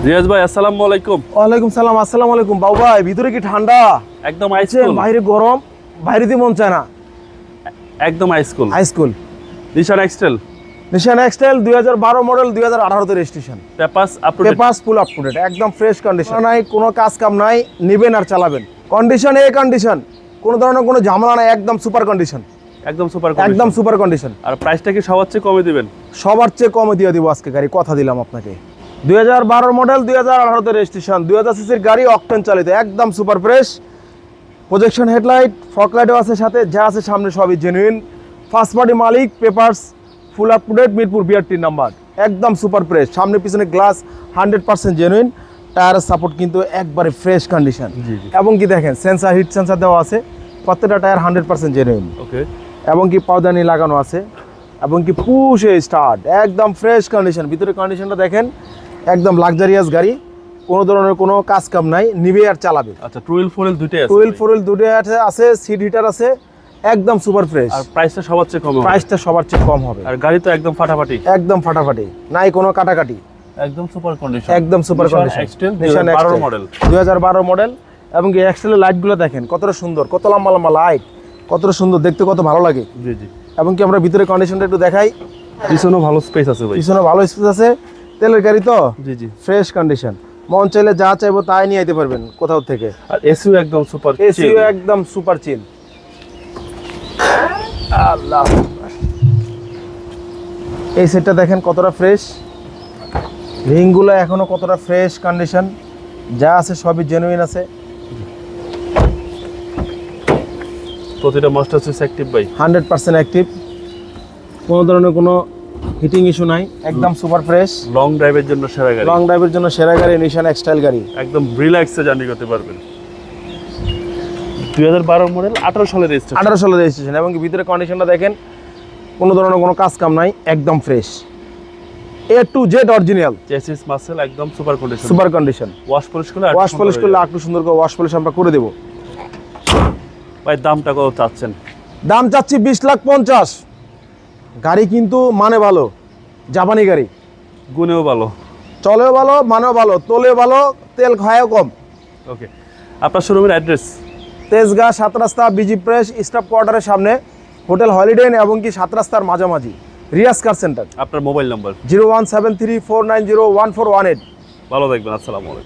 রিয়াজ ভাই আসসালামু আলাইকুম। ওয়ালাইকুম সালাম। আসসালামু আলাইকুম। বাবু ভাই ভিতরে কি ঠান্ডা? একদম আইসকুল। বাইরে গরম, বাইরে দিয়ে মন চায় না। একদম আইসকুল। হাইস্কুল নিশান এক্সটেল। নিশান এক্সটেল 2012 মডেল, 2018 তে registration. Papers update. Papers full up to date, একদম ফ্রেশ কন্ডিশন নাই, কোনো কাজ কাম নাই, নেবেন আর চালাবেন। কন্ডিশন এ কন্ডিশন, কোনো ধরনের কোনো ঝামেলা নাই, একদম সুপার কন্ডিশন। একদম সুপার একদম সুপার কন্ডিশন। আর প্রাইসটা কি সবার চেয়ে কমে দিবেন? সবার চেয়ে কমে দিয়ে দিব আজকে গাড়ি, কথা দিলাম আপনাকে। 2012 মডেল, 2018 তে রেজিস্ট্রেশন, 2000 সিসির গাড়ি, অকটেন চালিত, একদম super fresh. Projection headlight, fog লাইটও আছে সাথে, যা আছে সামনে সবই জেনুইন। ফার্স্ট পার্টি মালিক, papers full up to date, মিরপুর বিআরটি নাম্বার, একদম সুপার ফ্রেশ। সামনে পিছনে গ্লাস 100% জেনুইন। টায়ারের সাপোর্ট কিন্তু একবারে ফ্রেশ কন্ডিশন। এবং কি দেখেন সেন্সার, হিট সেন্সার দেওয়া আছে, প্রত্যেকটা টায়ার 100% জেনুইন। ওকে। এবং কি পাউদানি লাগানো আছে, এবং কি পুশে স্টার্ট, একদম ফ্রেশ কন্ডিশন। ভিতরে কন্ডিশনটা দেখেন, একদম লাক্সারিয়াস গাড়ি, কোনো ধরনের কোনো কাজ কাম নাই, নিবে আর চালাবে। আচ্ছা, টু হুইল ফোর হুইল দুটোই আছে? টু হুইল ফোর হুইল দুটোই আছে, সিট হিটার আছে, একদম সুপার ফ্রেশ। আর প্রাইসটা সবার চেয়ে কম হবে? প্রাইসটা সবার চেয়ে কম হবে। আর গাড়ি তো একদম ফাটাফাটি। একদম ফাটাফাটি, নাই কোনো কাটাকাটি, একদম সুপার কন্ডিশন। একদম সুপার কন্ডিশন। নিশান 2012 মডেল। 2012 মডেল। এবং কি এক্সেলের লাইটগুলো দেখেন কতটা সুন্দর, কত লম্বা লম্বা লাইট, কতটা সুন্দর দেখতে, কত ভালো লাগে। জি জি। এবং কি আমরা ভিতরে কন্ডিশনটা একটু দেখাই। পিছনেও ভালো স্পেস আছে ভাই। পিছনে ভালো স্পেস আছে, তেলের গাড়ি তো। জি জি। ফ্রেশ কন্ডিশন, মন চাইলে যা চাইবো তাই নিয়ে আইতে পারবেন কোথাও থেকে। আর এসিও একদম সুপার। এসিও একদম সুপার চিল। আল্লাহ, এই সেটটা দেখেন কতটা ফ্রেশ, রিংগুলো এখনো কতটা ফ্রেশ কন্ডিশন, যা আছে সবই জেনুইন আছে। প্রতিটা মাস্টার সুইচ অ্যাক্টিভ ভাই। 100% অ্যাক্টিভ, কোনো ধরনের কোনো হিটিং ইস্যু নাই, একদম সুপার ফ্রেশ। লং ড্রাইভের জন্য সেরা গাড়ি। লং ড্রাইভের জন্য সেরা গাড়ি, নিশান এক্সটাইল গাড়ি, একদম রিল্যাক্সে জার্নি করতে পারবেন। 2012 মডেল, 18 সালের রেজিস্ট্রেশন। 18 সালের রেজিস্ট্রেশন। এবং কি ভিতরে কন্ডিশনটা দেখেন, কোনো ধরনের কোনো কাজ কাম নাই, একদম fresh. A to Z original. Chassis মাসেল একদম super condition. Super condition. Wash polish করলে একটু সুন্দর করে ওয়াশ পলিশ আমরা করে দেব। ভাই দামটা কত চাচ্ছেন? দাম চাচ্ছি 20,50,000। গাড়ি কিন্তু মানে ভালো, জাপানি গাড়ি, গুণেও ভালো, চলেও ভালো, মানেও ভালো, তোলেও ভালো, তেল খায়ও কম। ওকে। আপনার শোরুমের অ্যাড্রেস? তেজগাঁ 7 রাস্তা বিজি প্রেস স্টাফ কোয়ার্টারের সামনে, হোটেল হলিডে ইন, এবং কি 7 রাস্তার মাঝামাঝি, রিয়াজ কার সেন্টার। আপনার মোবাইল নাম্বার? 01734901418। ভালো থাকবেন, আসসালামু আলাইকুম।